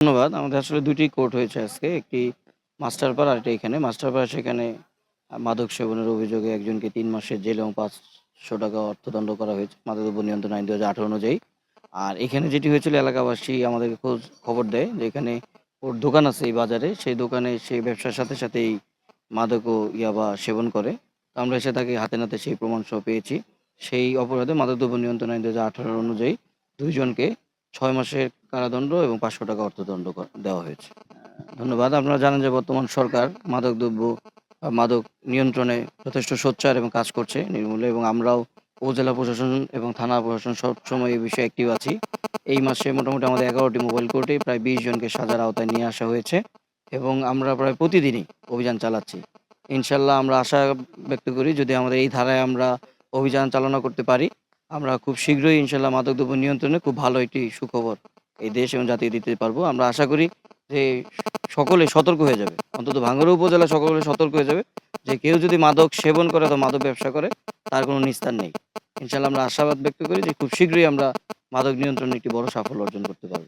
ধন্যবাদ। আমাদের আসলে ২ টি কোর্ট হয়েছে আজকে। একটি মাস্টারপাড়া আরেকটা এখানে। মাস্টারপাড়া সেখানে মাদক সেবনের অভিযোগে একজনকে ৩ মাসের জেল এবং ৳৫০০ অর্থদণ্ড করা হয়েছে মাদকদ্রব্য নিয়ন্ত্রণ আইন ২০১৮ অনুযায়ী। আর এখানে যেটি হয়েছিল এলাকাবাসী আমাদেরকে খবর দেয় যে এখানে ওর দোকান আছে এই বাজারে। সেই দোকানে সে ব্যবসার সাথে, সাথেই মাদক ও ইয়াবা সেবন করে। তো আমরা এসে তাকে হাতে নাতে সেই প্রমাণসহ পেয়েছি। সেই অপরাধে মাদকদ্রব্য নিয়ন্ত্রণ আইন ২০১৮ অনুযায়ী ২ জনকে ৬ মাসের কারাদণ্ড এবং ৳৫০০ অর্থদণ্ড দেওয়া হয়েছে। ধন্যবাদ। আপনারা জানেন যে বর্তমান সরকার মাদকদ্রব্য মাদক নিয়ন্ত্রণে যথেষ্ট সোচ্চার এবং কাজ করছে নির্মূলে এবং আমরাও উপজেলা প্রশাসন এবং থানা প্রশাসন সবসময় এই বিষয়ে অ্যাক্টিভ আছি। এই মাসে মোটামুটি আমাদের ১১টি মোবাইল কোর্টে প্রায় ২০ জনকে সাজার আওতায় নিয়ে আসা হয়েছে এবং আমরা প্রায় প্রতিদিনই অভিযান চালাচ্ছি। ইনশাআল্লাহ আমরা আশা ব্যক্ত করি যদি আমাদের এই ধারায় আমরা অভিযান চালনা করতে পারি, আমরা খুব শীঘ্রই ইনশাআল্লাহ মাদকদ্রব্য নিয়ন্ত্রণে খুব ভালো একটি সুখবর এই দেশ এবং জাতিকে দিতে পারবো। আমরা আশা করি যে সকলে সতর্ক হয়ে যাবে। অন্তত ভাঙ্গুড়া উপজেলা সকলে সতর্ক হয়ে যাবে যে কেউ যদি মাদক সেবন করে অথবা মাদক ব্যবসা করে তার কোনো নিস্তার নেই। ইনশাআল্লাহ আমরা আশাবাদ ব্যক্ত করি যে খুব শীঘ্রই আমরা মাদক নিয়ন্ত্রণে একটি বড় সাফল্য অর্জন করতে পারব।